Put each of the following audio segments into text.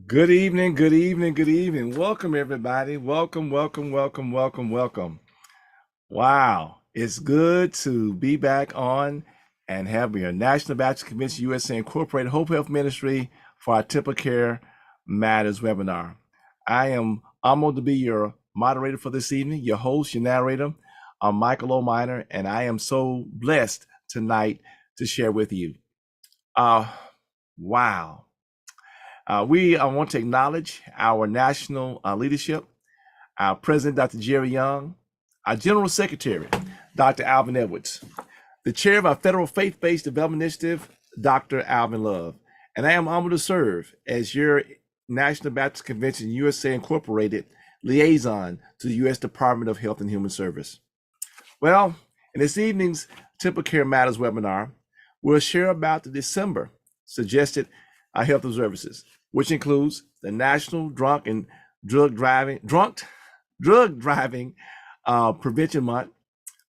Good evening, good evening, good evening. Welcome, everybody. Welcome, welcome, welcome, welcome, welcome. Wow, it's good to be back on and have your National Baptist Convention USA Incorporated Hope Health Ministry for our TempleCare Matters webinar. I am honored to be your moderator for this evening, your host, your narrator. I'm Michael O'Miner, and I am so blessed tonight to share with you. Wow. We want to acknowledge our national leadership, our president, Dr. Jerry Young, our general secretary, Dr. Alvin Edwards, the chair of our federal faith-based development initiative, Dr. Alvin Love, and I am honored to serve as your National Baptist Convention USA Incorporated liaison to the U.S. Department of Health and Human Service. Well, in this evening's TempleCare Matters webinar, we'll share about the December suggested health services, which includes the National Drunk Driving Prevention Month,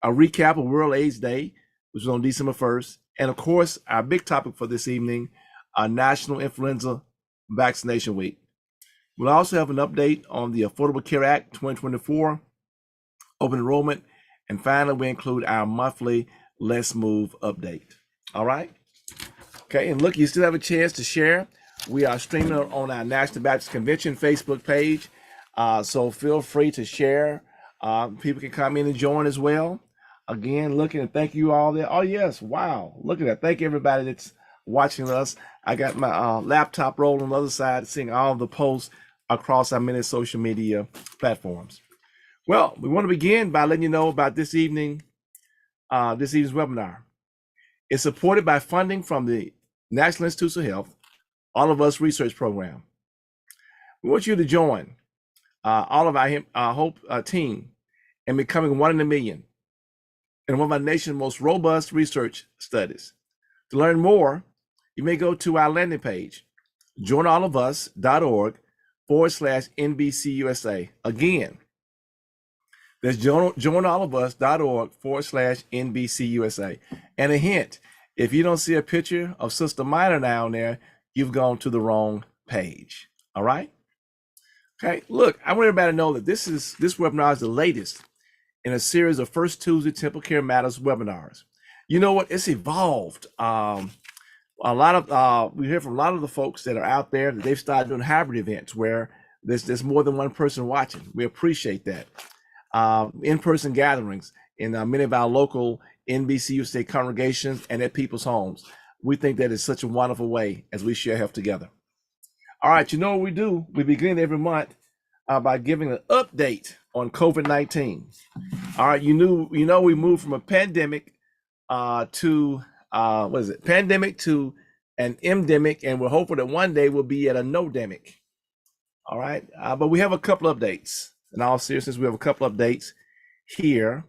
a recap of World AIDS Day, which was on December 1st, and of course, our big topic for this evening, National Influenza Vaccination Week. We'll also have an update on the Affordable Care Act 2024, open enrollment, and finally, we include our monthly Let's Move update. All right? Okay, and look, you still have a chance to share. We are streaming on our National Baptist Convention Facebook page, so feel free to share. People can come in and join as well. Again, looking and thank you all there. Oh yes, wow, look at that. Thank you everybody that's watching us. I got my laptop rolling on the other side, seeing all the posts across our many social media platforms. Well, we want to begin by letting you know about this evening's webinar. It's supported by funding from the National Institutes of Health, All of Us Research Program. We want you to join all of our HOPE team in becoming one in a million in one of our nation's most robust research studies. To learn more, you may go to our landing page, joinallofus.org/NBCUSA. Again, that's joinallofus.org/NBCUSA. And a hint, if you don't see a picture of Sister Minor down there, you've gone to the wrong page. All right? Okay, look, I want everybody to know that this webinar is the latest in a series of First Tuesday TempleCare Matters webinars. You know what? It's evolved. A lot of we hear from a lot of the folks that are out there that they've started doing hybrid events where there's more than one person watching. We appreciate that. In-person gatherings in many of our local NBCUSA congregations and at people's homes. We think that is such a wonderful way as we share health together. All right, you know what we do? We begin every month by giving an update on COVID-19. All right, you know we moved from a pandemic to pandemic to an endemic, and we're hopeful that one day we'll be at a no-demic. All right, but we have a couple of updates. In all seriousness, we have a couple of updates here.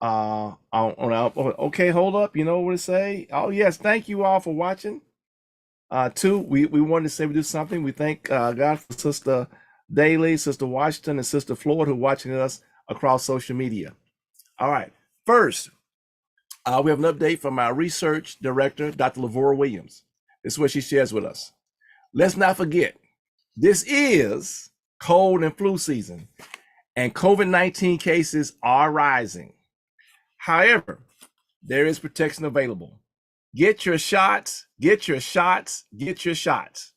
Okay, hold up. You know what to say? Oh yes, thank you all for watching. Two, we wanted to say we do something. We thank God for Sister Daly, Sister Washington, and Sister Floyd who are watching us across social media. All right, first, we have an update from our research director, Dr. Lavora Williams. This is what she shares with us. Let's not forget, this is cold and flu season, and COVID-19 cases are rising. However, there is protection available. Get your shots, get your shots, get your shots.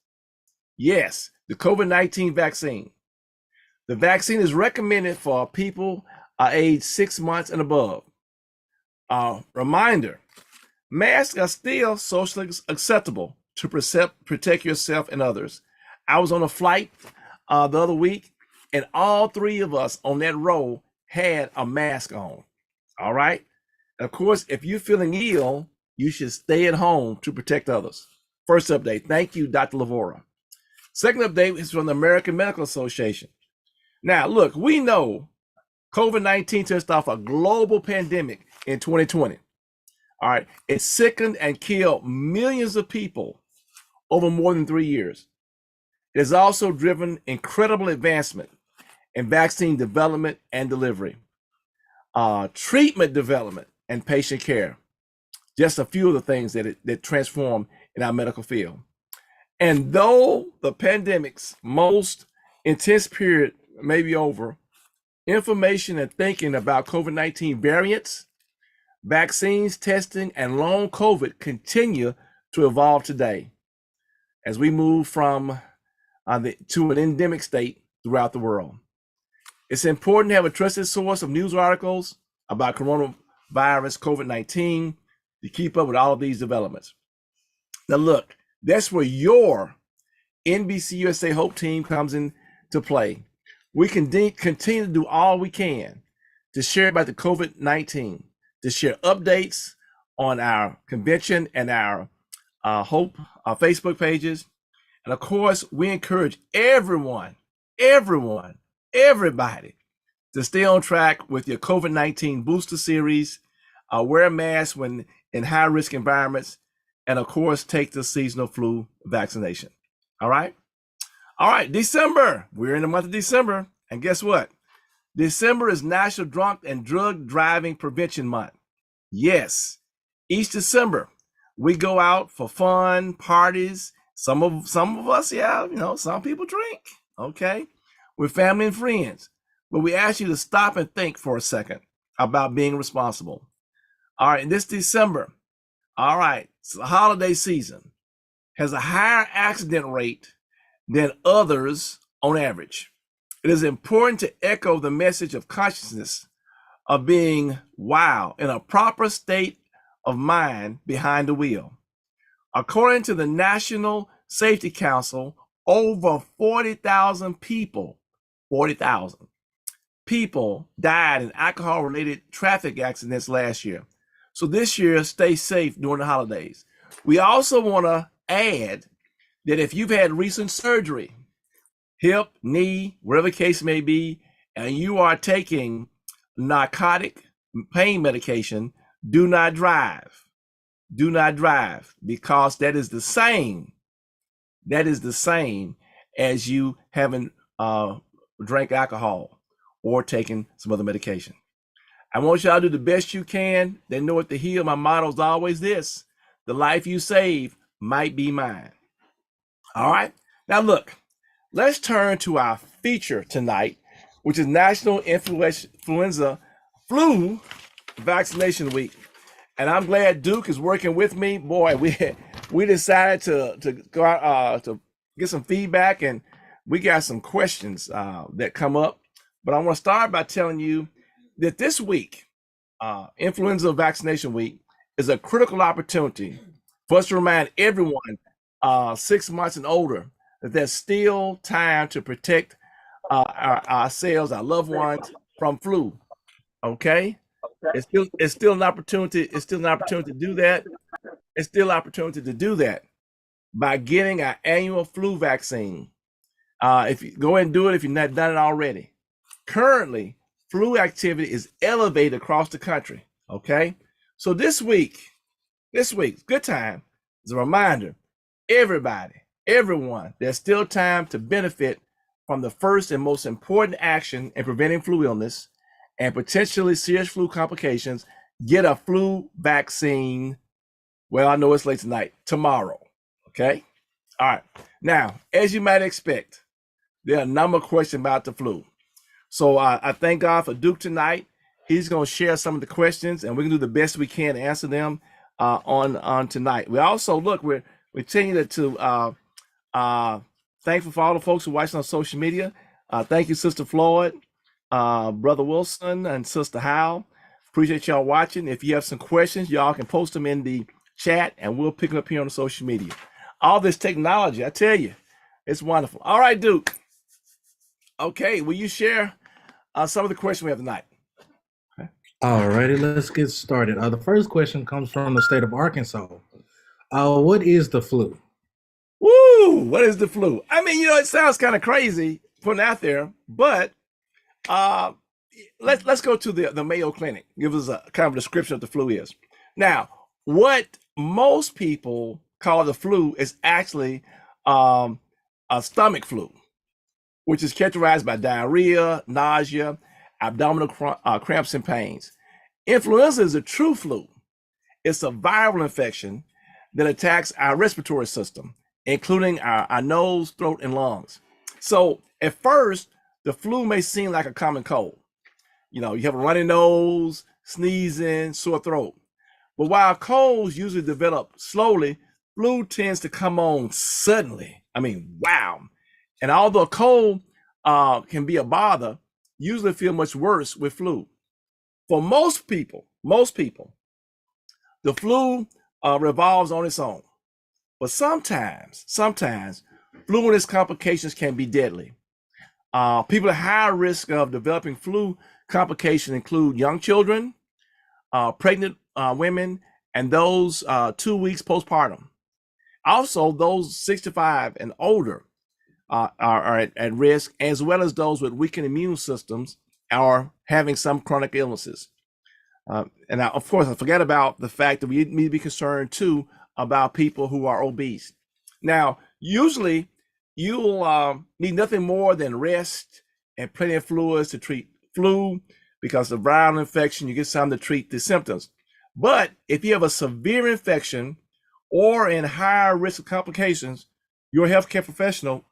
Yes, the COVID-19 vaccine. The vaccine is recommended for people aged 6 months and above. Reminder, masks are still socially acceptable to protect yourself and others. I was on a flight the other week, and all three of us on that row had a mask on. All right. And of course, if you're feeling ill, you should stay at home to protect others. First update. Thank you, Dr. Lavora. Second update is from the American Medical Association. Now, look, we know COVID-19 touched off a global pandemic in 2020. All right. It sickened and killed millions of people over more than 3 years. It has also driven incredible advancement in vaccine development and delivery, treatment development, and patient care. Just a few of the things that transform in our medical field. And though the pandemic's most intense period may be over, information and thinking about COVID-19 variants, vaccines, testing, and long COVID continue to evolve today as we move from to an endemic state throughout the world. It's important to have a trusted source of news articles about coronavirus, COVID-19, to keep up with all of these developments. Now look, that's where your NBCUSA Hope team comes into play. We can continue to do all we can to share about the COVID-19, to share updates on our convention and our Hope Facebook pages. And of course, we encourage everybody to stay on track with your COVID-19 booster series, wear a mask when in high-risk environments, and of course, take the seasonal flu vaccination. All right? All right, December. We're in the month of December. And guess what? December is National Drunk and Drug Driving Prevention Month. Yes, each December, we go out for fun, parties. Some of us, yeah, some people drink, okay, with family and friends. But we ask you to stop and think for a second about being responsible. All right, this December, all right, it's the holiday season, has a higher accident rate than others on average. It is important to echo the message of consciousness of being in a proper state of mind behind the wheel. According to the National Safety Council, over 40,000 people died in alcohol-related traffic accidents last year. So this year, stay safe during the holidays. We also want to add that if you've had recent surgery, hip, knee, whatever the case may be, and you are taking narcotic pain medication, do not drive. Do not drive, because that is the same as you having drank alcohol or taking some other medication. I want y'all to do the best you can. They know what to heal. My motto is always this: the life you save might be mine. All right. Now look, let's turn to our feature tonight, which is National Influenza flu vaccination week. And I'm glad Duke is working with me. Boy, we decided to go out to get some feedback, and we got some questions that come up. But I want to start by telling you that this week, Influenza Vaccination Week, is a critical opportunity for us to remind everyone 6 months and older that there's still time to protect ourselves, our loved ones from flu. Okay, it's still an opportunity. It's still an opportunity to do that. It's still an opportunity to do that by getting our annual flu vaccine. If you go ahead and do it, if you've not done it already. Currently, flu activity is elevated across the country. Okay, so this week, good time, is a reminder, everyone, there's still time to benefit from the first and most important action in preventing flu illness and potentially serious flu complications. Get a flu vaccine. Well, I know it's late tonight, tomorrow. Okay, all right. Now, as you might expect, there are a number of questions about the flu. So I thank God for Duke tonight. He's going to share some of the questions, and we're going to do the best we can to answer them on tonight. We also, we're continuing to thankful for all the folks who are watching on social media. Thank you, Sister Floyd, Brother Wilson, and Sister Howe. Appreciate y'all watching. If you have some questions, y'all can post them in the chat, and we'll pick them up here on the social media. All this technology, I tell you, it's wonderful. All right, Duke. Okay, will you share some of the questions we have tonight? Okay. All righty, let's get started. The first question comes from the state of Arkansas. What is the flu? Woo! What is the flu? I mean, it sounds kind of crazy putting out there, but let's go to the Mayo Clinic. Give us a kind of description of the flu is. Now, what most people call the flu is actually a stomach flu, which is characterized by diarrhea, nausea, abdominal cramps, and pains. Influenza is a true flu. It's a viral infection that attacks our respiratory system, including our nose, throat, and lungs. So at first, the flu may seem like a common cold. You have a runny nose, sneezing, sore throat. But while colds usually develop slowly, flu tends to come on suddenly. I mean, wow. And although a cold can be a bother, usually feel much worse with flu. For most people, the flu revolves on its own. But sometimes flu and its complications can be deadly. People at high risk of developing flu complications include young children, pregnant women, and those 2 weeks postpartum. Also, those 65 and older are at risk, as well as those with weakened immune systems or having some chronic illnesses. And now, of course, I forget about the fact that we need to be concerned too about people who are obese. Now, usually you'll need nothing more than rest and plenty of fluids to treat flu, because of viral infection, you get something to treat the symptoms. But if you have a severe infection or in higher risk of complications, your healthcare professional,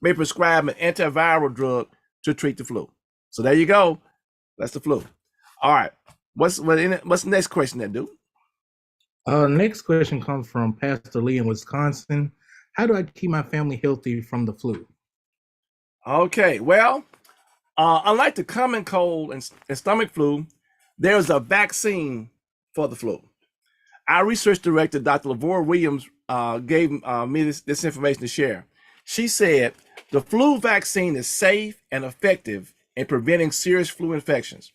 may prescribe an antiviral drug to treat the flu. So there you go. That's the flu. All right. What's the next question then, Duke? Next question comes from Pastor Lee in Wisconsin. How do I keep my family healthy from the flu? Okay. Well, unlike the common cold and stomach flu, there's a vaccine for the flu. Our research director, Dr. Lavora Williams, gave me this information to share. She said the flu vaccine is safe and effective in preventing serious flu infections.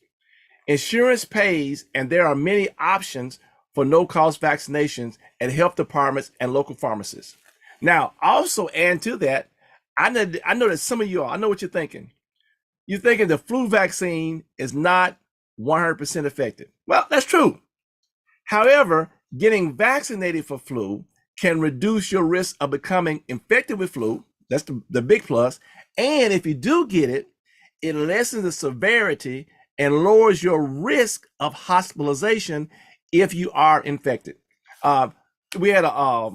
Insurance pays, and there are many options for no-cost vaccinations at health departments and local pharmacists. Now, also add to that, I know that some of you all, I know what you're thinking. You're thinking the flu vaccine is not 100% effective. Well, that's true. However, getting vaccinated for flu can reduce your risk of becoming infected with flu. That's the big plus. And if you do get it, it lessens the severity and lowers your risk of hospitalization if you are infected. We had a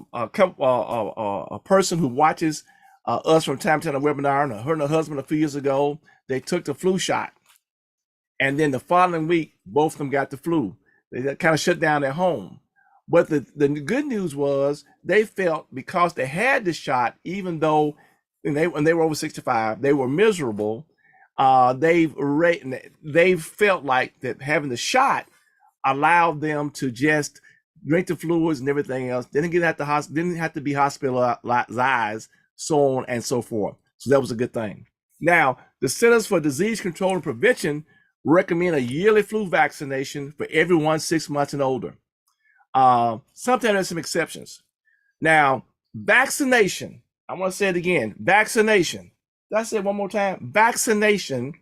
person who watches us from time to time on a webinar, and her and her husband a few years ago, they took the flu shot. And then the following week, both of them got the flu. They kind of shut down their home. But the good news was they felt, because they had the shot, even though when they were over 65, they were miserable. They felt like that having the shot allowed them to just drink the fluids and everything else. Didn't have to be hospitalized, so on and so forth. So that was a good thing. Now, the Centers for Disease Control and Prevention recommend a yearly flu vaccination for everyone 6 months and older. Sometimes there's some exceptions. Now, vaccination, I want to say it again, vaccination. Did I say it one more time? Vaccination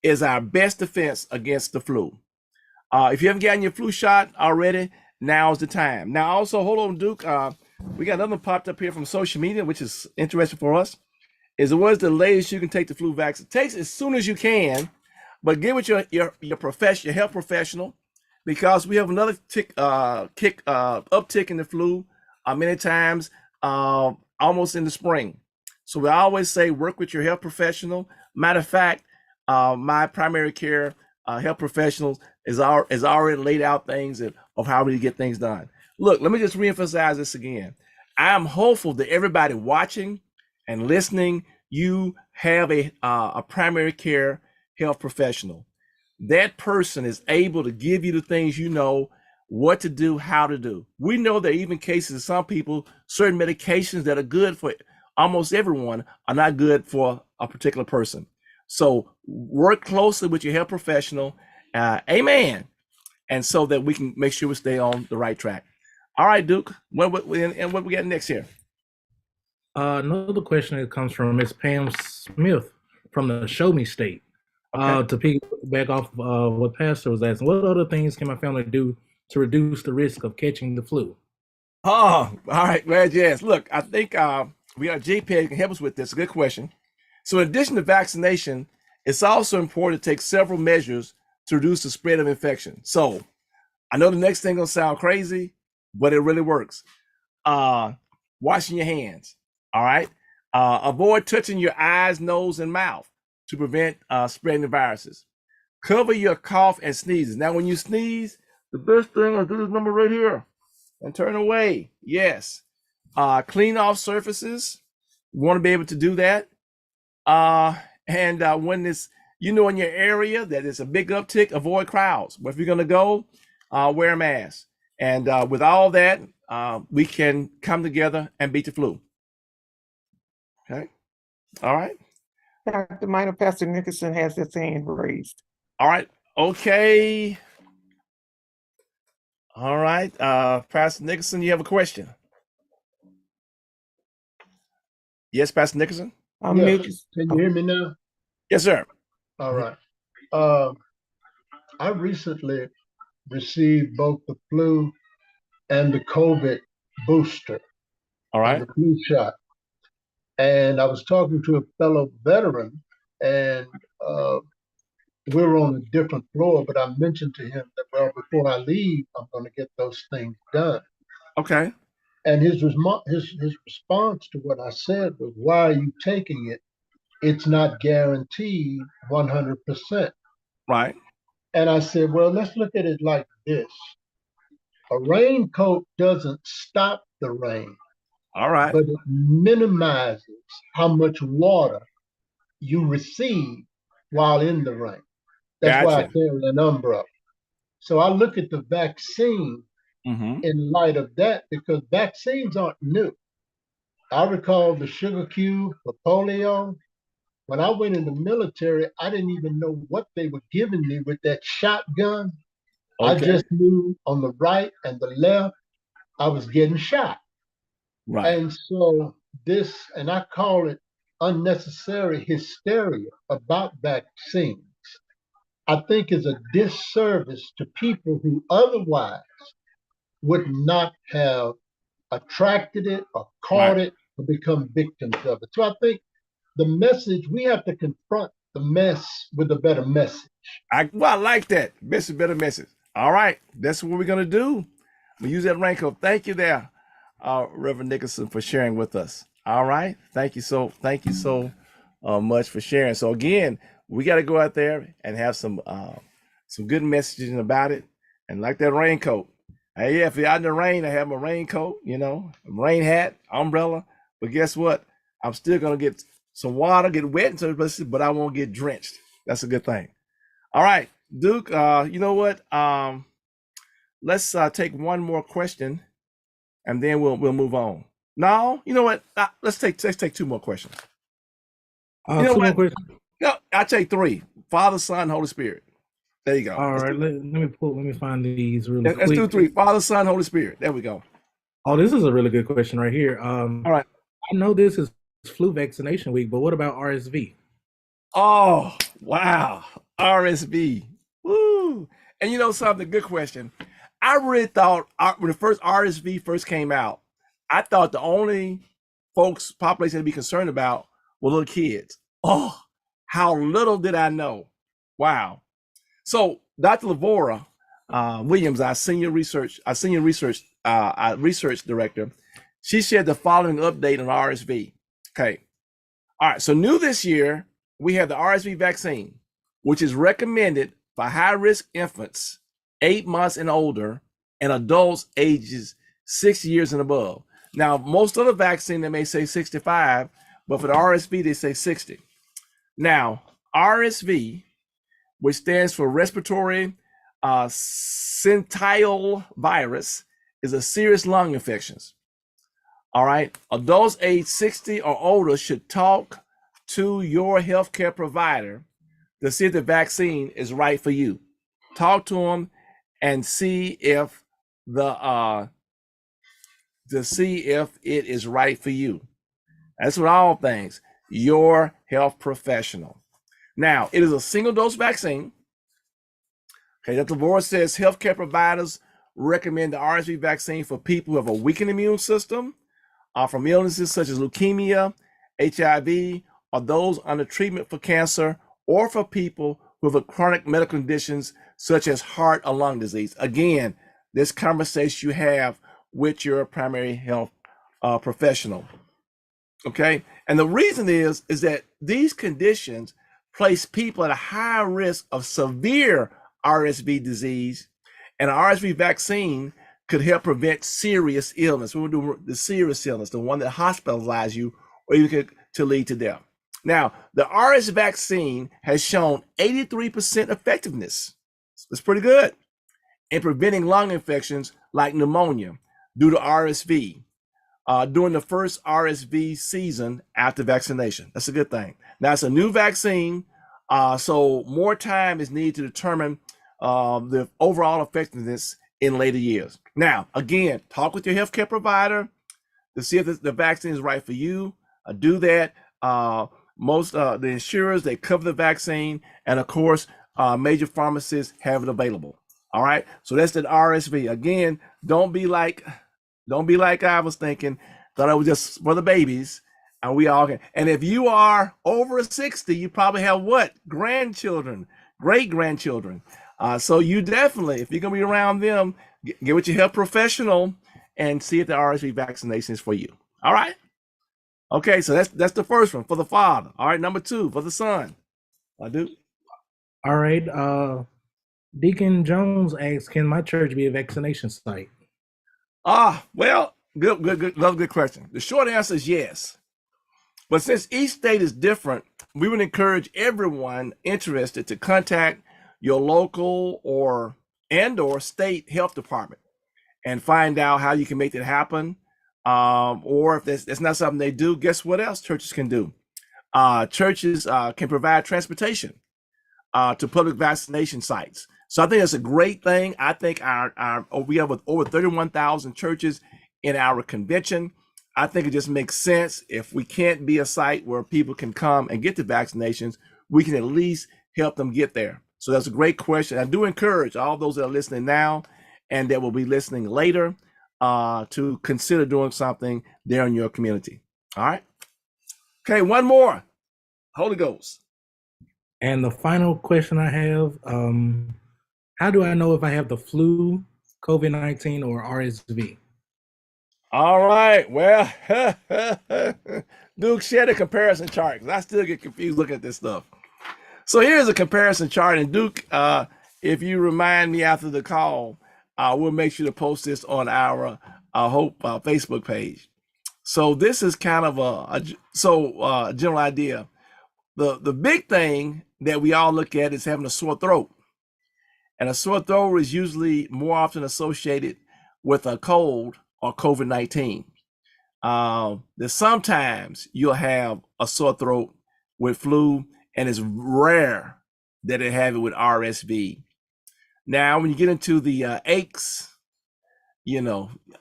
is our best defense against the flu. If you haven't gotten your flu shot already, now's the time. Now, also, hold on, Duke. We got another one popped up here from social media, which is interesting for us. What is the latest you can take the flu vaccine? Take it as soon as you can, but get with your health professional, because we have another uptick in the flu many times, almost in the spring. So we always say work with your health professional. Matter of fact, my primary care health professionals is already laid out things of how we get things done. Look, let me just reemphasize this again. I am hopeful that everybody watching and listening, you have a primary care health professional. That person is able to give you the things you know, what to do, how to do. We know there are even cases of some people, certain medications that are good for almost everyone are not good for a particular person. So work closely with your health professional, amen, and so that we can make sure we stay on the right track. All right, Duke, what we got next here? Another question that comes from Miss Pam Smith from the Show-Me State. Okay. To piggyback off what Pastor was asking, what other things can my family do to reduce the risk of catching the flu? Oh, all right, glad you asked. Look, I think we got JP can help us with this. Good question. So in addition to vaccination, it's also important to take several measures to reduce the spread of infection. So I know the next thing gonna sound crazy, but it really works. Washing your hands. All right. Avoid touching your eyes, nose, and mouth to prevent spreading the viruses. Cover your cough and sneezes. Now, when you sneeze, the best thing is do this number right here and turn away. Yes. Clean off surfaces. You want to be able to do that. And when this, in your area that is a big uptick, avoid crowds. But if you're going to go, wear a mask. And with all that, we can come together and beat the flu. Okay. All right. Dr. Minor, Pastor Nicholson has his hand raised. All right. Okay. All right. Pastor Nicholson, you have a question? Yes, Pastor Nicholson? Yes. Can you hear me now? Yes, sir. All right. I recently received both the flu and the COVID booster. All right. And the flu shot. And I was talking to a fellow veteran, and we were on a different floor, but I mentioned to him that, well, before I leave, I'm going to get those things done. Okay. And his response to what I said was, why are you taking it? It's not guaranteed 100%. Right. And I said, well, let's look at it like this. A raincoat doesn't stop the rain. All right. But it minimizes how much water you receive while in the rain. That's why I carry an umbrella. So I look at the vaccine in light of that, because vaccines aren't new. I recall the sugar cube for polio. When I went in the military, I didn't even know what they were giving me with that shotgun. Okay. I just knew on the right and the left, I was getting shot. Right. And so this, and I call it unnecessary hysteria about vaccines, I think is a disservice to people who otherwise would not have attracted it or caught it or become victims of it. So I think the message, we have to confront the mess with a better message. I like that. Message, better message. All right. That's what we're going to do. We use that raincoat. Thank you there, Reverend Nicholson, for sharing with us. All right. Thank you so much for sharing. So again, we got to go out there and have some some good messaging about it. And like that raincoat. Hey, yeah, if you're out in the rain, I have my raincoat, rain hat, umbrella. But guess what? I'm still gonna get some water, get wet in certain places, but I won't get drenched. That's a good thing. All right, Duke. You know what? Let's take one more question, and then we'll move on. No, you know what? Let's take two more questions. You know Two more what? questions. No, I'll take three. Father, Son, Holy Spirit. There you go. All Let's right, let me find these really let's do quick. three. Father, Son, Holy Spirit. There we go. Oh, this is a really good question right here. All right. I know this is flu vaccination week, but what about RSV? Oh, wow. RSV. Woo. And you know something? Good question. I really thought when the first RSV first came out, I thought the only population to be concerned about were little kids. Oh, how little did I know. Wow. So Dr. Lavora Williams, our research director, she shared the following update on RSV. Okay. All right. So new this year, we have the RSV vaccine, which is recommended for high-risk infants 8 months and older and adults ages 6 years and above. Now, most of the vaccine, they may say 65, but for the RSV, they say 60. Now, RSV, which stands for respiratory syncytial virus, is a serious lung infection. All right. Adults age 60 or older should talk to your healthcare provider to see if the vaccine is right for you. Talk to them and see if it is right for you. That's with all things. Your health professional. Now, it is a single dose vaccine. Okay, Dr. Lavora says healthcare providers recommend the RSV vaccine for people who have a weakened immune system, from illnesses such as leukemia, HIV, or those under treatment for cancer, or for people who have chronic medical conditions such as heart or lung disease. Again, this conversation you have with your primary health professional. Okay, and the reason is that these conditions place people at a high risk of severe RSV disease, and an RSV vaccine could help prevent serious illness. We will do the serious illness, the one that hospitalizes you or even to lead to death. Now, the RSV vaccine has shown 83% effectiveness. That's pretty good in preventing lung infections like pneumonia due to RSV during the first RSV season after vaccination. That's a good thing. Now, it's a new vaccine, so more time is needed to determine the overall effectiveness in later years. Now, again, talk with your healthcare provider to see if the vaccine is right for you. Do that. Most the insurers, they cover the vaccine, and of course, major pharmacists have it available. All right. So that's the RSV. Again, don't be like I was thinking, thought it was just for the babies, and we all can. And if you are over 60, you probably have what? Grandchildren, great grandchildren. So you definitely, if you're gonna be around them, get with your health professional and see if the RSV vaccination is for you. All right. Okay, so that's the first one for the father. All right, number two for the son. I do. All right. Deacon Jones asks, can my church be a vaccination site? Well, good, love, good question. The short answer is yes. But since each state is different, we would encourage everyone interested to contact your local or state health department and find out how you can make that happen. Or if that's not something they do, guess what else churches can do? Churches can provide transportation to public vaccination sites. So I think that's a great thing. I think we have over 31,000 churches in our convention. I think it just makes sense. If we can't be a site where people can come and get the vaccinations, we can at least help them get there. So that's a great question. I do encourage all those that are listening now and that will be listening later to consider doing something there in your community. All right. Okay, one more. Holy Ghost. And the final question I have, how do I know if I have the flu, COVID-19, or RSV? All right. Well, Duke, share the comparison chart because I still get confused looking at this stuff. So here's a comparison chart, and Duke, if you remind me after the call, we'll make sure to post this on our H.O.P.E Facebook page. So this is kind of a general idea. The big thing that we all look at is having a sore throat. And a sore throat is usually more often associated with a cold or COVID-19. There's sometimes you'll have a sore throat with flu, and it's rare that it have it with RSV. Now, when you get into the aches,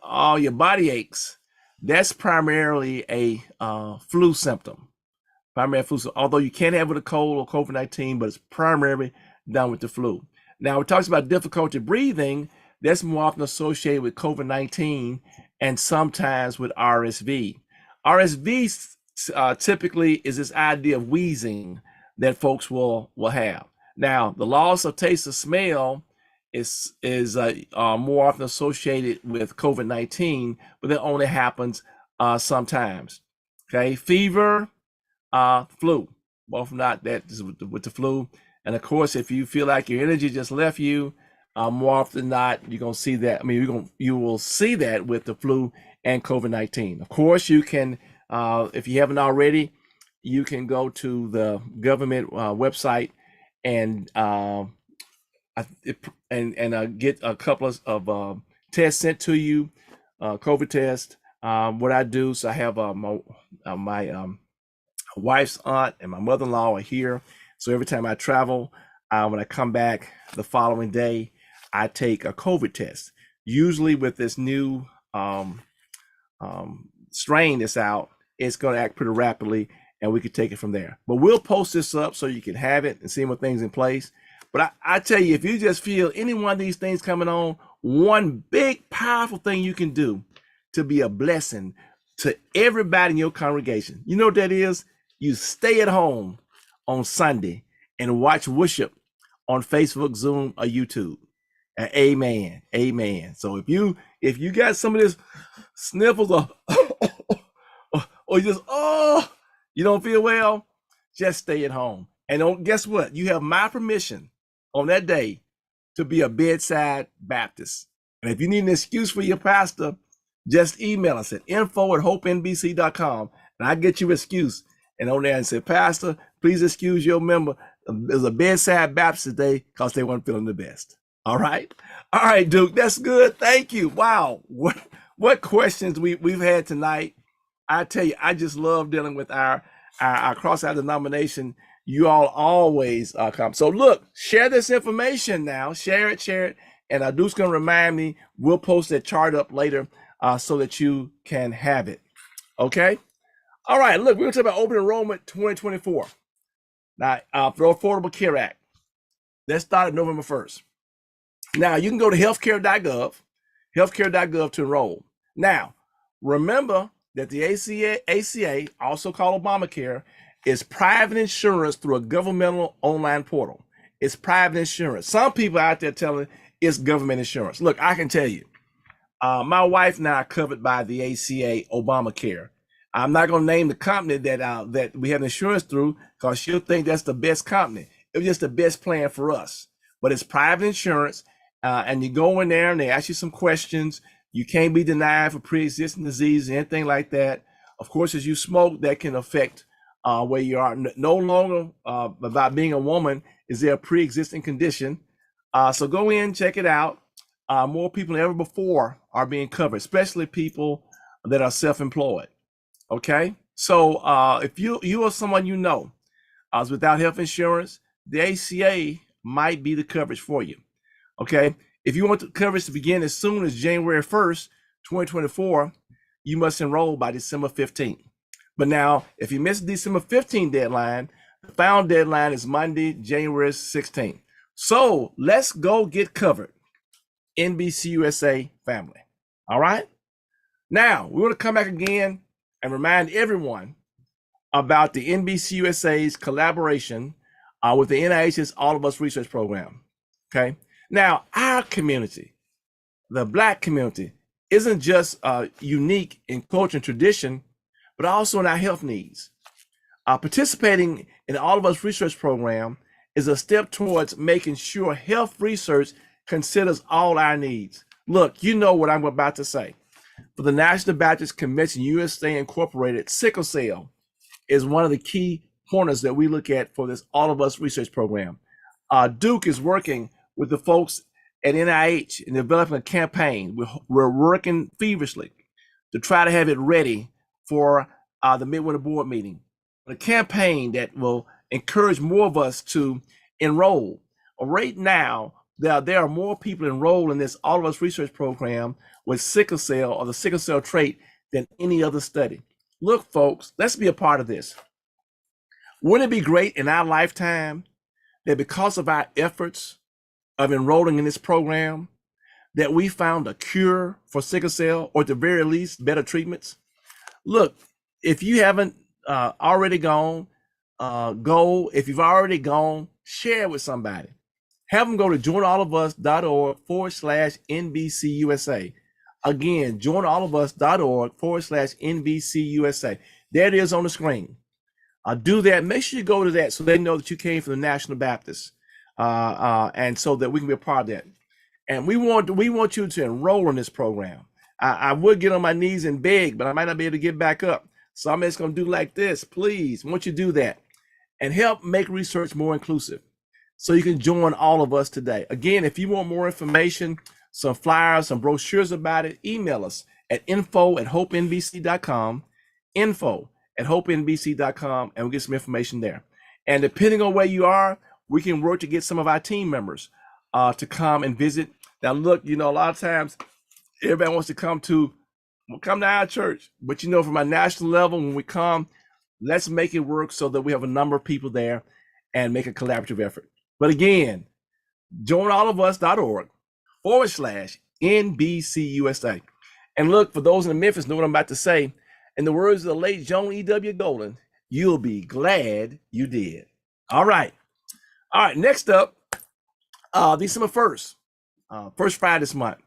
all your body aches, that's primarily a flu symptom. Primary flu, although you can have it with a cold or COVID-19, but it's primarily done with the flu. Now, it talks about difficulty breathing. That's more often associated with COVID-19 and sometimes with RSV. RSV typically is this idea of wheezing that folks will have. Now, the loss of taste or smell is more often associated with COVID-19, but that only happens sometimes. Okay, fever, flu, both not that with the flu. And of course, if you feel like your energy just left you, more often than not, you're gonna see that. I mean, you will see that with the flu and COVID-19. Of course, you can, if you haven't already, you can go to the government website and get a couple of tests sent to you, COVID test. What I do, so I have my wife's aunt and my mother-in-law are here. So every time I travel, when I come back the following day, I take a COVID test. Usually with this new strain that's out, it's going to act pretty rapidly, and we could take it from there. But we'll post this up so you can have it and see what things in place. But I tell you, if you just feel any one of these things coming on, one big powerful thing you can do to be a blessing to everybody in your congregation, you know what that is? You stay at home on Sunday and watch worship on Facebook, Zoom, or YouTube. And amen, amen. So if you got some of this sniffles or just you don't feel well, just stay at home. And guess what? You have my permission on that day to be a bedside Baptist. And if you need an excuse for your pastor, just email us at info@hopenbc.com and I get you an excuse. And on there and say, Pastor, please excuse your member. There's a bedside Baptist today because they weren't feeling the best. All right, Duke, that's good. Thank you. Wow, what questions we've had tonight. I tell you, I just love dealing with our cross-out denomination. You all always come. So look, share this information now. Share it. And Duke's going to remind me. We'll post that chart up later so that you can have it. Okay? All right, look, we're going to talk about open enrollment 2024. Now, for the Affordable Care Act. That started November 1st. Now, you can go to healthcare.gov to enroll. Now, remember that the ACA, also called Obamacare, is private insurance through a governmental online portal. It's private insurance. Some people out there telling it's government insurance. Look, I can tell you, my wife and I are covered by the ACA Obamacare. I'm not going to name the company that we have insurance through because she'll think that's the best company. It was just the best plan for us. But it's private insurance, and you go in there and they ask you some questions. You can't be denied for pre-existing disease, anything like that. Of course, as you smoke, that can affect where you are. No longer about being a woman is there a pre-existing condition. So go in, check it out. More people than ever before are being covered, especially people that are self-employed. Okay, so if you or someone you know is without health insurance, the ACA might be the coverage for you. Okay, if you want the coverage to begin as soon as January 1st, 2024, you must enroll by December 15th. But now, if you miss the December 15th deadline, the final deadline is Monday, January 16th. So let's go get covered. NBCUSA family. All right. Now, we want to come back again and remind everyone about the NBCUSA's collaboration with the NIH's All of Us Research Program. Okay. Now, our community, the Black community, isn't just unique in culture and tradition, but also in our health needs. Participating in the All of Us Research Program is a step towards making sure health research considers all our needs. Look, you know what I'm about to say. For the National Baptist Convention USA Incorporated, sickle cell is one of the key pointers that we look at for this All of Us research program. Duke is working with the folks at NIH in developing a campaign. We're working feverishly to try to have it ready for the Midwinter Board meeting. A campaign that will encourage more of us to enroll. Right now, there are more people enrolled in this All of Us research program with sickle cell or the sickle cell trait than any other study. Look, folks, let's be a part of this. Wouldn't it be great in our lifetime that because of our efforts of enrolling in this program, that we found a cure for sickle cell, or at the very least, better treatments? Look, if you haven't already gone, go. If you've already gone, share it with somebody. Have them go to joinallofus.org/NBCUSA. Again, joinallofus.org/NBCUSA. There it is on the screen. Do that. Make sure you go to that so they know that you came from the National Baptist, and so that we can be a part of that. And we want you to enroll in this program. I would get on my knees and beg, but I might not be able to get back up. So I'm just going to do like this. Please, I want you to do that and help make research more inclusive so you can join all of us today. Again, if you want more information, some flyers, some brochures about it, email us at info@hopenbc.com, info@hopenbc.com, and we'll get some information there. And depending on where you are, we can work to get some of our team members to come and visit. Now, look, a lot of times everybody wants to come to our church, but from a national level, when we come, let's make it work so that we have a number of people there and make a collaborative effort. But again, joinallofus.org/NBCUSA. And look, for those in Memphis know what I'm about to say. In the words of the late Joan E.W. Golden, you'll be glad you did. All right. Next up, December 1st, first Friday this month,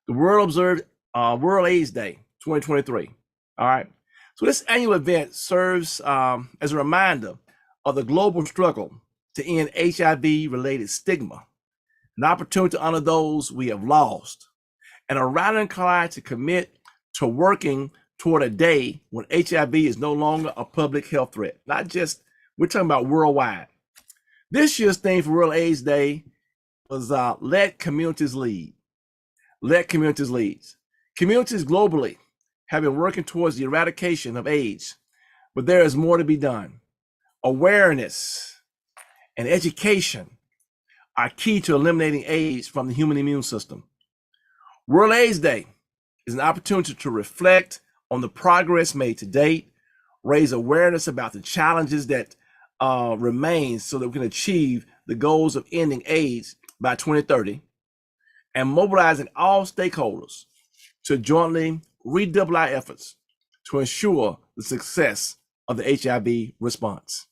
the world observed World AIDS Day 2023. All right. So this annual event serves as a reminder of the global struggle to end HIV-related stigma, an opportunity to honor those we have lost, and a rallying cry to commit to working toward a day when HIV is no longer a public health threat. Not just, we're talking about worldwide. This year's theme for World AIDS Day was let communities lead. Let communities lead. Communities globally have been working towards the eradication of AIDS, but there is more to be done. Awareness and education are key to eliminating AIDS from the human immune system. World AIDS Day is an opportunity to reflect on the progress made to date, raise awareness about the challenges that remain so that we can achieve the goals of ending AIDS by 2030, and mobilizing all stakeholders to jointly redouble our efforts to ensure the success of the HIV response.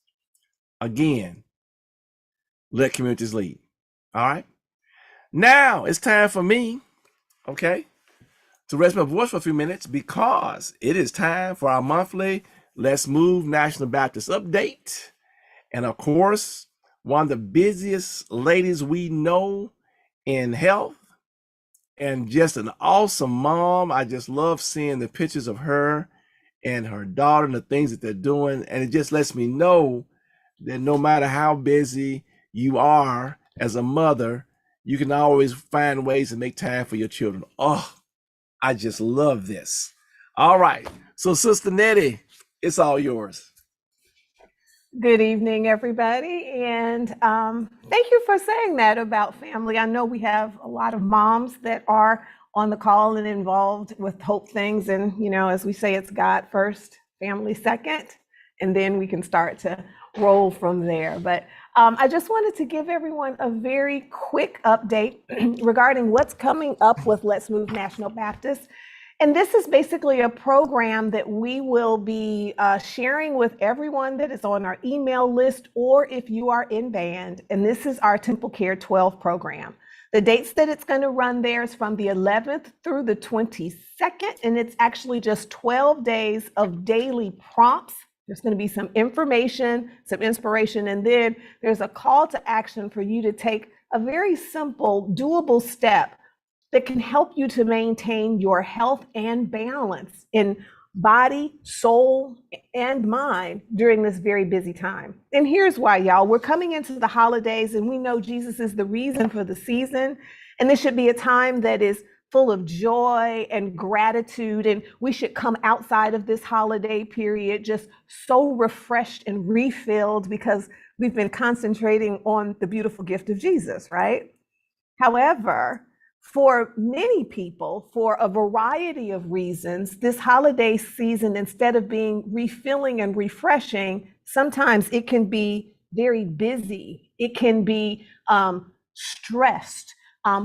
Again, let communities lead. All right. Now it's time for me, to rest my voice for a few minutes, because it is time for our monthly Let's Move National Baptist update. And of course, one of the busiest ladies we know in health, and just an awesome mom. I just love seeing the pictures of her and her daughter and the things that they're doing. And it just lets me know that no matter how busy you are as a mother, you can always find ways to make time for your children. Oh, I just love this. All right. So Sister Nettie, it's all yours. Good evening, everybody. And thank you for saying that about family. I know we have a lot of moms that are on the call and involved with Hope things. And, as we say, it's God first, family second, and then we can start to roll from there. But I just wanted to give everyone a very quick update regarding what's coming up with Let's Move National Baptist. And this is basically a program that we will be sharing with everyone that is on our email list, or if you are in band. And this is our TempleCare 12 program. The dates that it's going to run there is from the 11th through the 22nd. And it's actually just 12 days of daily prompts There's going to be some information, some inspiration, and then there's a call to action for you to take a very simple, doable step that can help you to maintain your health and balance in body, soul, and mind during this very busy time. And here's why, y'all. We're coming into the holidays, and we know Jesus is the reason for the season. And this should be a time that is full of joy and gratitude. And we should come outside of this holiday period just so refreshed and refilled because we've been concentrating on the beautiful gift of Jesus, right? However, for many people, for a variety of reasons, this holiday season, instead of being refilling and refreshing, sometimes it can be very busy. It can be stressed.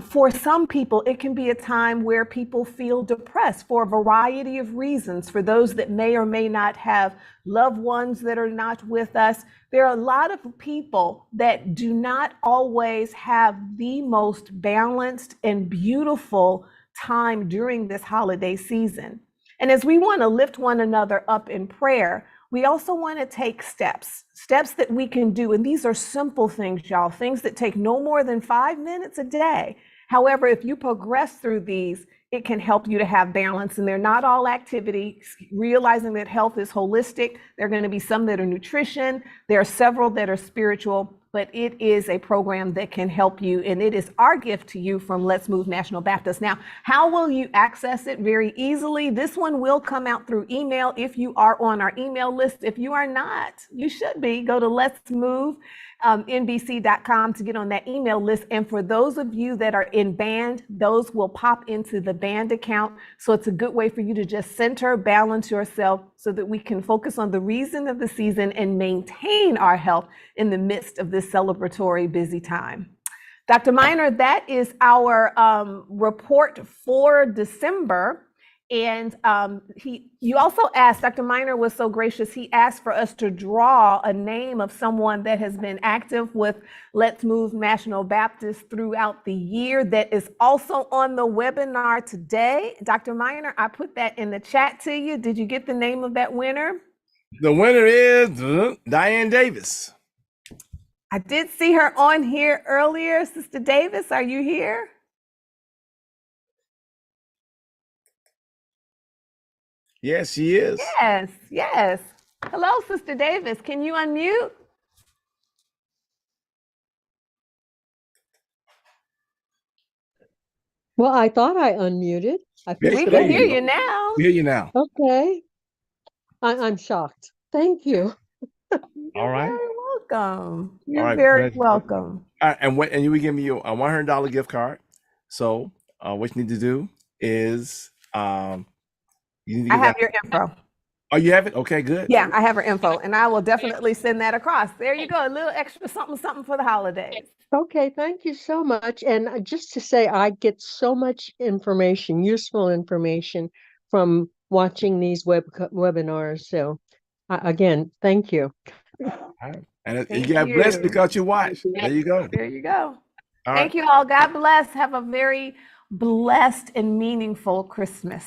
For some people, it can be a time where people feel depressed for a variety of reasons. For those that may or may not have loved ones that are not with us, there are a lot of people that do not always have the most balanced and beautiful time during this holiday season. And as we want to lift one another up in prayer, we also want to take steps that we can do. And these are simple things, y'all, things that take no more than 5 minutes a day. However, if you progress through these, it can help you to have balance. And they're not all activity, realizing that health is holistic. There are going to be some that are nutrition. There are several that are spiritual, but it is a program that can help you. And it is our gift to you from Let's Move National Baptist. Now, how will you access it? Very easily. This one will come out through email if you are on our email list. If you are not, you should be. Go to Let's Move NBC.com to get on that email list. And for those of you that are in band, those will pop into the band account. So it's a good way for you to just center, balance yourself so that we can focus on the reason of the season and maintain our health in the midst of this celebratory busy time. Dr. Miner, that is our report for December. And you also asked, Dr. Miner was so gracious, he asked for us to draw a name of someone that has been active with Let's Move National Baptist throughout the year that is also on the webinar today. Dr. Miner, I put that in the chat to you. Did you get the name of that winner? The winner is Diane Davis. I did see her on here earlier. Sister Davis, are you here? Yes, she is. Yes, yes. Hello, Sister Davis. Can you unmute? Well, I thought I unmuted. We can hear you now. We hear you now. Okay. I'm shocked. Thank you. All right. You're very welcome. You're All right, very welcome. All right, and you will give me a $100 gift card. So what you need to do is you need to I have your info. Oh, you have it? Okay, good. Yeah, I have her info, and I will definitely send that across. There you go, a little extra something for the holidays. Okay, thank you so much. And just to say, I get so much information, useful information from watching these webinars. So again, thank you. All right. And you got blessed because you watched. There you go. There you go. All Thank you all. God bless. Have a very blessed and meaningful Christmas.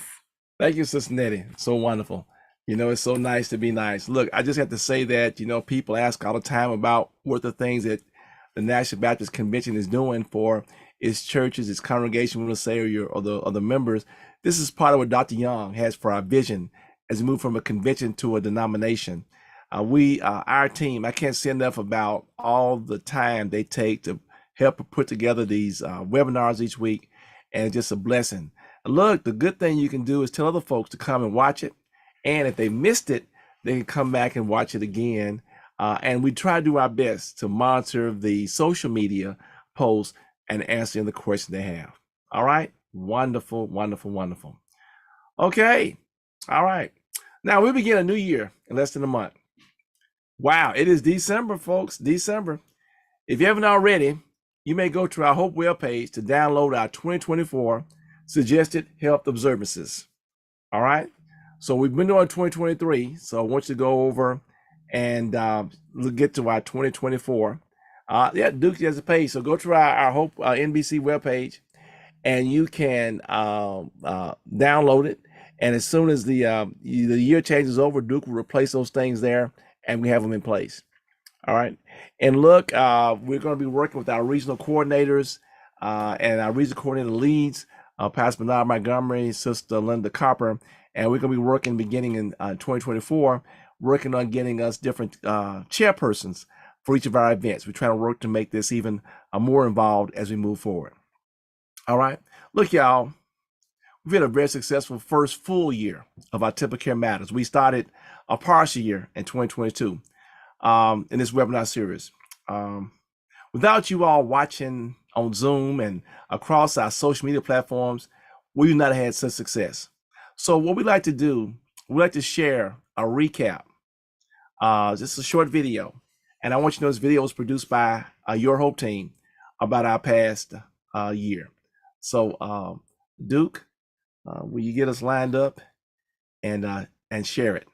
Thank you, Sister Nettie. So wonderful. You know, it's so nice to be nice. Look, I just have to say that, you know, people ask all the time about what the things that the National Baptist Convention is doing for its churches, its congregation, we'll say, or the members. This is part of what Dr. Young has for our vision as we move from a convention to a denomination. Our team, I can't say enough about all the time they take to help put together these webinars each week, and it's just a blessing. Look, the good thing you can do is tell other folks to come and watch it. And if they missed it, they can come back and watch it again. And we try to do our best to monitor the social media posts and answering the questions they have. All right. Wonderful, wonderful, wonderful. Okay. All right. Now we begin a new year in less than a month. Wow. It is December, folks. December. If you haven't already, you may go to our H.O.P.E webpage to download our 2024 suggested health observances. All right. So we've been doing 2023. So I want you to go over and get to our 2024. Yeah, Duke has a page. So go to our H.O.P.E NBC webpage, and you can download it. And as soon as the year changes over, Duke will replace those things there, and we have them in place. All right. And look, we're going to be working with our regional coordinators and our regional coordinator leads, Pastor Bernard Montgomery, Sister Linda Copper, and we're going to be working beginning in 2024, working on getting us different chairpersons for each of our events. We're trying to work to make this even more involved as we move forward. All right. Look, y'all, we've had a very successful first full year of our TempleCare Matters. We started a partial year in 2022 in this webinar series. Without you all watching on Zoom and across our social media platforms, we would not have had such success. So what we like to do, we like to share a recap, just a short video. And I want you to know this video was produced by your Hope team about our past year. So Duke, will you get us lined up and share it?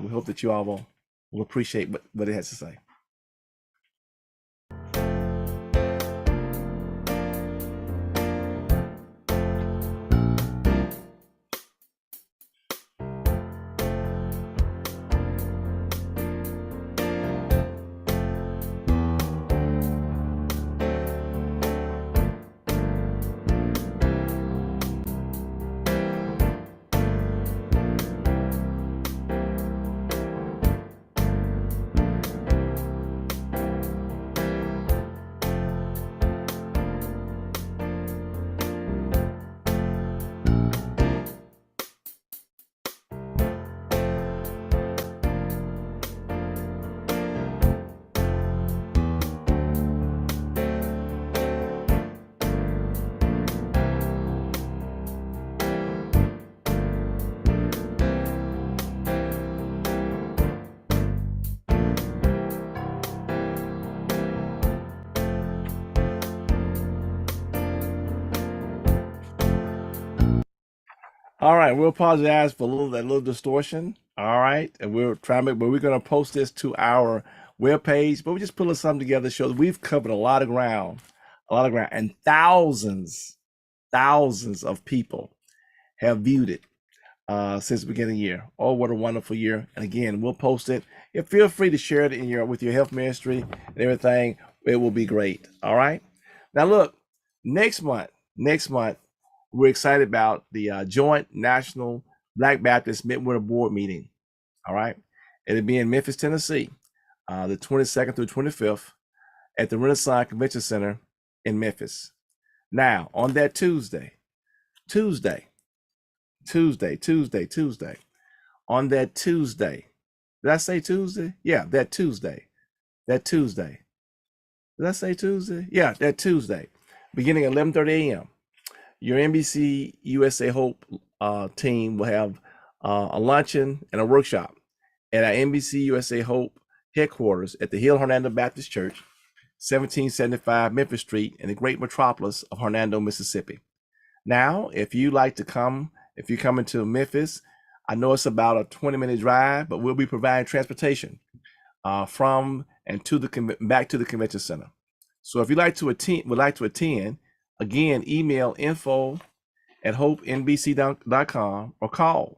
We hope that you all will appreciate what it has to say. All right, we'll apologize for that little distortion. All right, and we're trying to, but we're going to post this to our webpage. But we're just pulling something together to show that we've covered a lot of ground, and thousands of people have viewed it since the beginning of the year. Oh, what a wonderful year! And again, we'll post it. Yeah, feel free to share it with your health ministry and everything. It will be great. All right. Now look, next month. We're excited about the Joint National Black Baptist Midwinter Board Meeting. All right. It'll be in Memphis, Tennessee, the 22nd through 25th at the Renaissance Convention Center in Memphis. Now, on that Tuesday, on that Tuesday, did I say Tuesday? Yeah, that Tuesday. Did I say Tuesday? Yeah, that Tuesday, beginning at 11:30 a.m. Your NBC USA Hope team will have a luncheon and a workshop at our NBC USA Hope headquarters at the Hill Hernando Baptist Church, 1775 Memphis Street in the great metropolis of Hernando, Mississippi. Now, if you like to come, if you're coming to Memphis, I know it's about a 20-minute drive, but we'll be providing transportation from and to back to the convention center. So if you'd like to attend, again, email info@hopenbc.com or call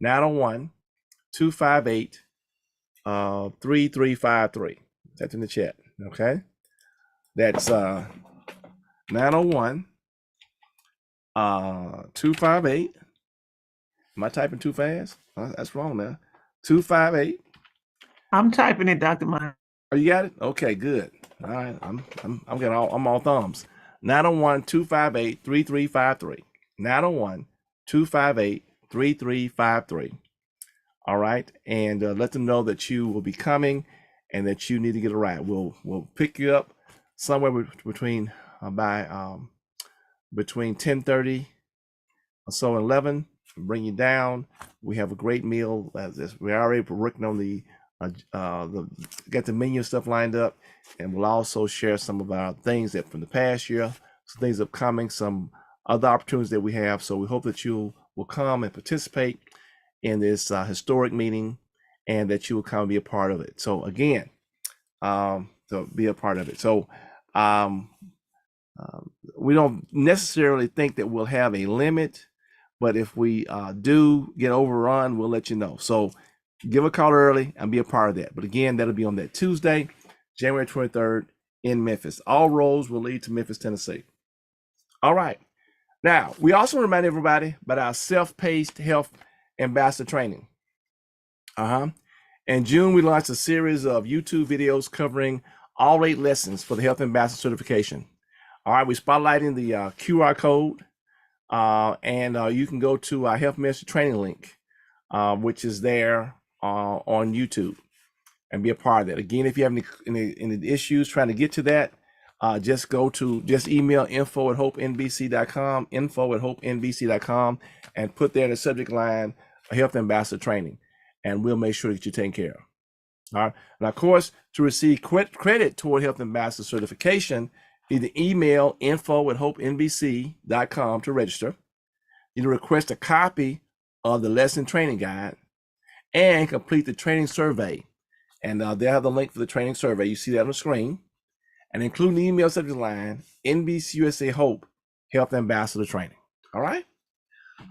901-258-3353. That's in the chat. Okay. That's 901-258. Am I typing too fast? That's wrong now. 258. I'm typing it, Dr. Myers. Oh, you got it? Okay, good. All right. I'm all thumbs. 901-258-3353. 901-258-3353. All right. And let them know that you will be coming and that you need to get a ride. We'll pick you up somewhere between 10:30 or so and 11, bring you down. We have a great meal. We're already working on get the menu stuff lined up, and we'll also share some of our things that from the past year, some things upcoming, some other opportunities that we have. So we hope that you will come and participate in this historic meeting, and that you will come and be a part of it. So again, to be a part of it. So we don't necessarily think that we'll have a limit But if we do get overrun, we'll let you know. So give a call early and be a part of that. But again, that'll be on that Tuesday, January 23rd in Memphis. All roads will lead to Memphis, Tennessee. All right. Now, we also remind everybody about our self-paced health ambassador training. In June, we launched a series of YouTube videos covering all 8 lessons for the Health Ambassador certification. All right, we're spotlighting the QR code, and you can go to our Health Ministry training link, which is there on YouTube, and be a part of that. Again, if you have any issues trying to get to that, just email info@hopenbc.com, info@hopenbc.com, and put there in the subject line a Health Ambassador training, and we'll make sure that you're taken care of. All right. And of course, to receive credit toward Health Ambassador certification, you need to email info@hopenbc.com to register. You need to request a copy of the lesson training guide and complete the training survey. And they have the link for the training survey. You see that on the screen. And include the email subject line, NBCUSA Hope Health Ambassador Training. All right?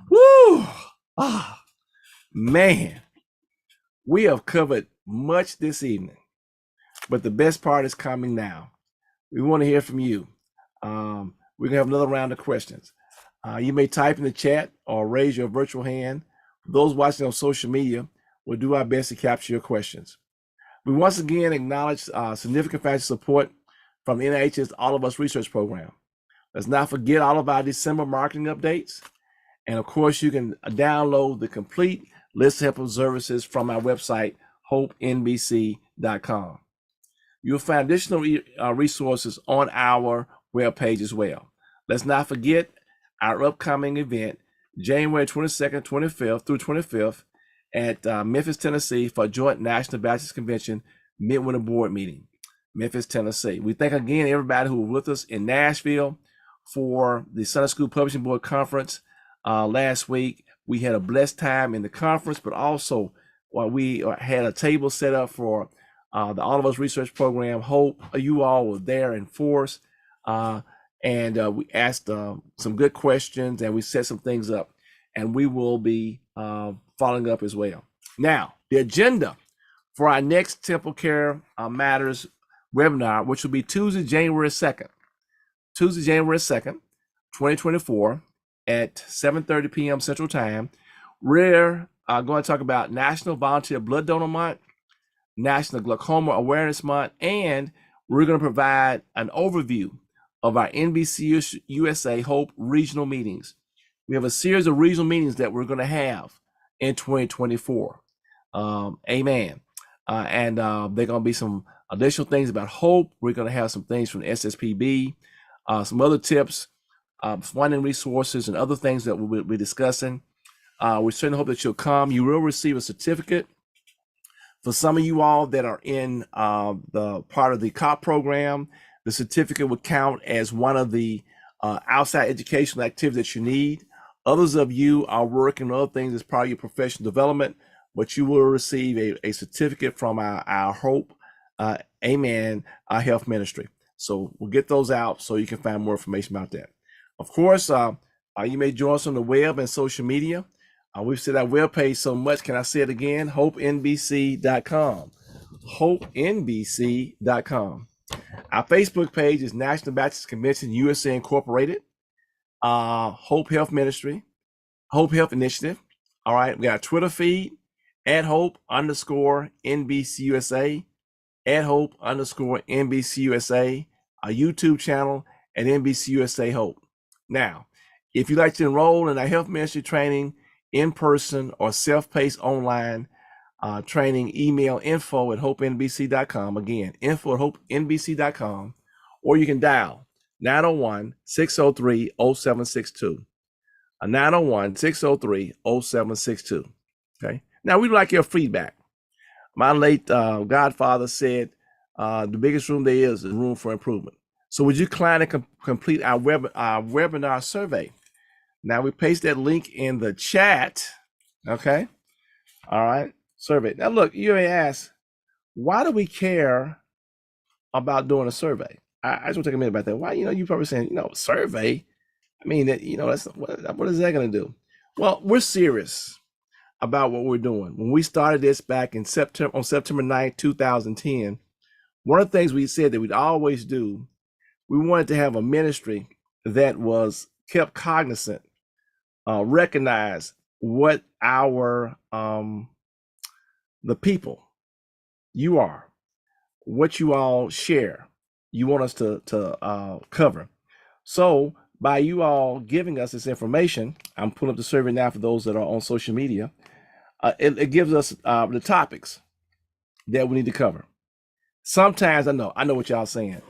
Woo! Man, we have covered much this evening, but the best part is coming now. We want to hear from you. We're going to have another round of questions. You may type in the chat or raise your virtual hand. For those watching on social media, we'll do our best to capture your questions. We once again acknowledge significant financial support from NIH's All of Us research program. Let's not forget all of our December marketing updates. And of course, you can download the complete list of helpful services from our website, hopenbc.com. You'll find additional resources on our webpage as well. Let's not forget our upcoming event, January 22nd, 25th through 25th at Memphis, Tennessee for a joint National Baptist Convention Midwinter Board meeting, Memphis, Tennessee. We thank again everybody who was with us in Nashville for the Sunday School Publishing Board Conference last week. We had a blessed time in the conference, but also we had a table set up for the All of Us Research Program. Hope you all were there in force, and we asked some good questions, and we set some things up, and we will be following up as well. Now, the agenda for our next TempleCare Matters webinar, which will be Tuesday, January 2nd, 2024 at 7:30 p.m. Central Time. We're going to talk about National Volunteer Blood Donor Month, National Glaucoma Awareness Month, and we're going to provide an overview of our NBCUSA Hope regional meetings. We have a series of regional meetings that we're going to have in 2024. Amen. And there are going to be some additional things about Hope. We're going to have some things from SSPB, some other tips, funding resources, and other things that we'll be discussing. We certainly hope that you'll come. You will receive a certificate. For some of you all that are in the part of the COP program, the certificate would count as one of the outside educational activities that you need. Others of you are working on other things as part of your professional development, but you will receive a certificate from our Hope, Amen, our health ministry. So we'll get those out so you can find more information about that. Of course, you may join us on the web and social media. We've said our webpage so much. Can I say it again? hopenbc.com. hopenbc.com. Our Facebook page is National Baptist Convention USA Incorporated, Hope Health Ministry, Hope Health Initiative. All right, we got a Twitter feed, @Hope_NBCUSA, @Hope_NBCUSA, a YouTube channel at NBCUSA Hope. Now, if you'd like to enroll in our health ministry training in person or self-paced online training, email info@hopenbc.com. Again, info@hopenbc.com, or you can dial 901-603-0762. 901-603-0762. Okay. Now we'd like your feedback. My late godfather said the biggest room there is room for improvement. So would you kindly complete our webinar survey? Now we paste that link in the chat. Okay. All right. Survey. Now look, you may ask, why do we care about doing a survey? I just want to take a minute about that. Why, you're probably saying, survey. I mean, that's what is that going to do? Well, we're serious about what we're doing. When we started this back in September, on September 9th, 2010, one of the things we said that we'd always do, we wanted to have a ministry that was kept cognizant, recognize what our the people, you are, what you all share, you want us to cover. So by you all giving us this information, I'm pulling up the survey now for those that are on social media. It gives us the topics that we need to cover. Sometimes I know what y'all saying.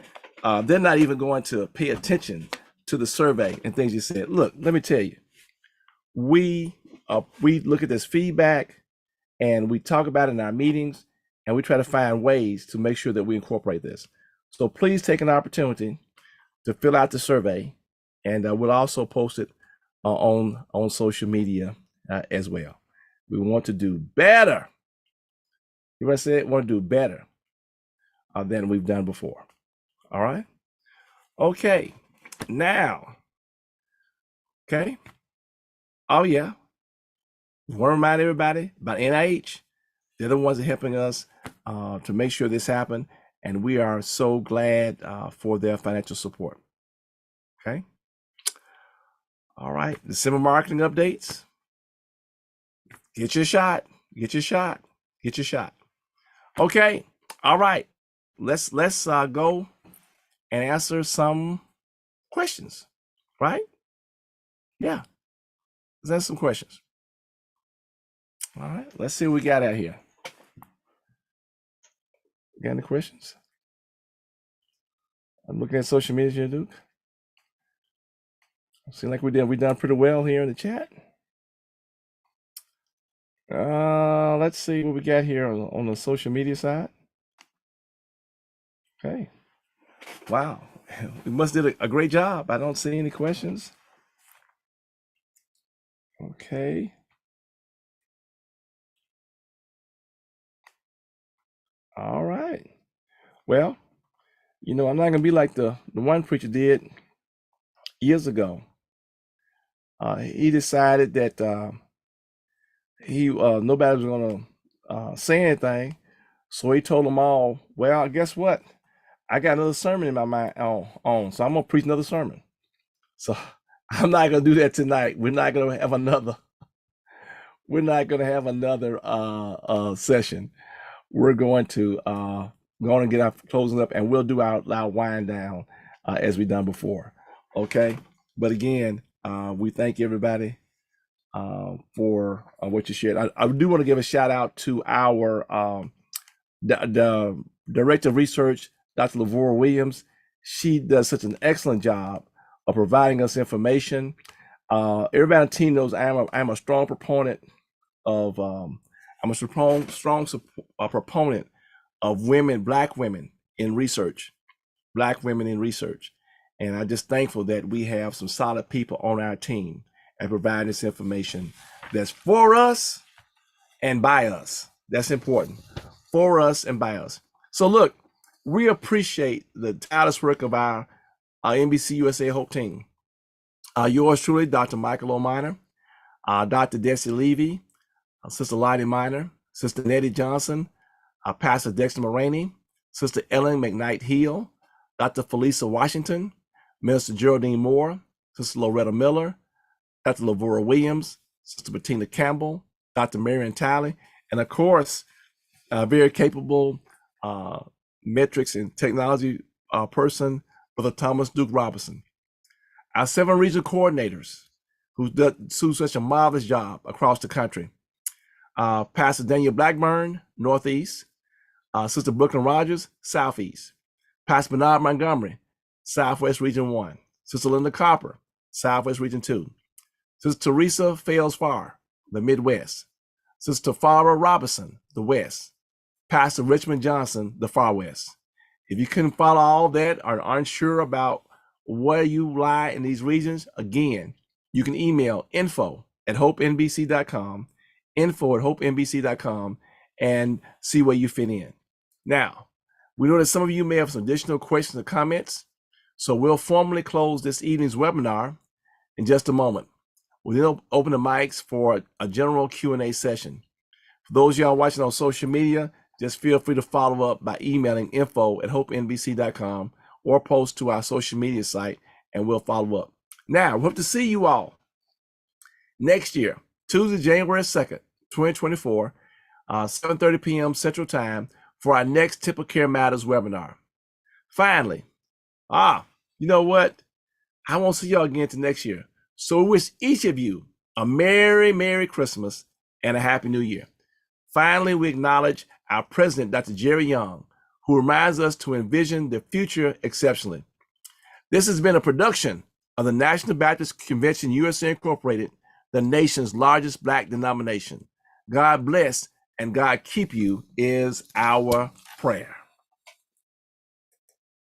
They're not even going to pay attention to the survey and things you said. Look, let me tell you, we look at this feedback and we talk about it in our meetings, and we try to find ways to make sure that we incorporate this. So please take an opportunity to fill out the survey, and we'll also post it on social media as well. We want to do better. You want to say it? Want to do better than we've done before. All right. Okay. Now. Okay. Oh yeah. We want to remind everybody about NIH. They're the ones that are helping us to make sure this happened, and we are so glad for their financial support. Okay. All right. December marketing updates. Get your shot. Get your shot. Get your shot. Okay. All right. Let's go and answer some questions. Right? Yeah. Let's answer some questions. All right. Let's see what we got out here. Got any questions? I'm looking at social media here, Duke. Seems like we done pretty well here in the chat. Let's see what we got here on the social media side. Okay. Wow. We must did a great job. I don't see any questions. Okay. All right. Well, I'm not gonna be like the one preacher did years ago. He decided that nobody was gonna say anything, so he told them all, "Well, guess what? I got another sermon in my mind on, so I'm gonna preach another sermon." So I'm not gonna do that tonight. We're not gonna have another. We're not gonna have another session. We're going to get our closing up, and we'll do our wind down as we've done before. Okay. But again, we thank everybody for what you shared. I do want to give a shout out to our the Director of Research, Dr. Lavora Williams. She does such an excellent job of providing us information. Everybody on the team knows I'm a strong proponent of I'm a strong proponent of Black women in research, and I'm just thankful that we have some solid people on our team and providing this information that's for us and by us. That's important. For us and by us. So look, we appreciate the tireless work of our NBCUSA Hope team. Yours truly, Dr. Michael O'Miner, Dr. Desi Levy, Sister Lottie Miner, Sister Nettie Johnson, Pastor Dexter Moraney, Sister Ellen McKnight Hill, Dr. Felisa Washington, Minister Geraldine Moore, Sister Loretta Miller, Dr. Lavora Williams, Sister Bettina Campbell, Dr. Marion Talley, and of course, a very capable metrics and technology person, Brother Thomas Duke Robinson. Our 7 regional coordinators who do such a marvelous job across the country. Pastor Daniel Blackburn, Northeast. Sister Brooklyn Rogers, Southeast. Pastor Bernard Montgomery, Southwest Region 1. Sister Linda Copper, Southwest Region 2. Sister Teresa Fales Farr, the Midwest. Sister Farah Robinson, the West. Pastor Richmond Johnson, the Far West. If you couldn't follow all that or are unsure about where you lie in these regions, again, you can email info@hopenbc.com, info@hopenbc.com, and see where you fit in. Now, we know that some of you may have some additional questions or comments, so we'll formally close this evening's webinar in just a moment. We'll then open the mics for a general Q&A session. For those of y'all watching on social media, just feel free to follow up by emailing info@hopenbc.com or post to our social media site, and we'll follow up. Now, we hope to see you all next year, Tuesday, January 2nd, 2024, 7:30 p.m. Central Time for our next TempleCare Matters webinar. Finally, you know what? I won't see y'all again till next year. So we wish each of you a Merry, Merry Christmas and a Happy New Year. Finally, we acknowledge our president, Dr. Jerry Young, who reminds us to envision the future exceptionally. This has been a production of the National Baptist Convention USA Incorporated, the nation's largest Black denomination. God bless and God keep you is our prayer.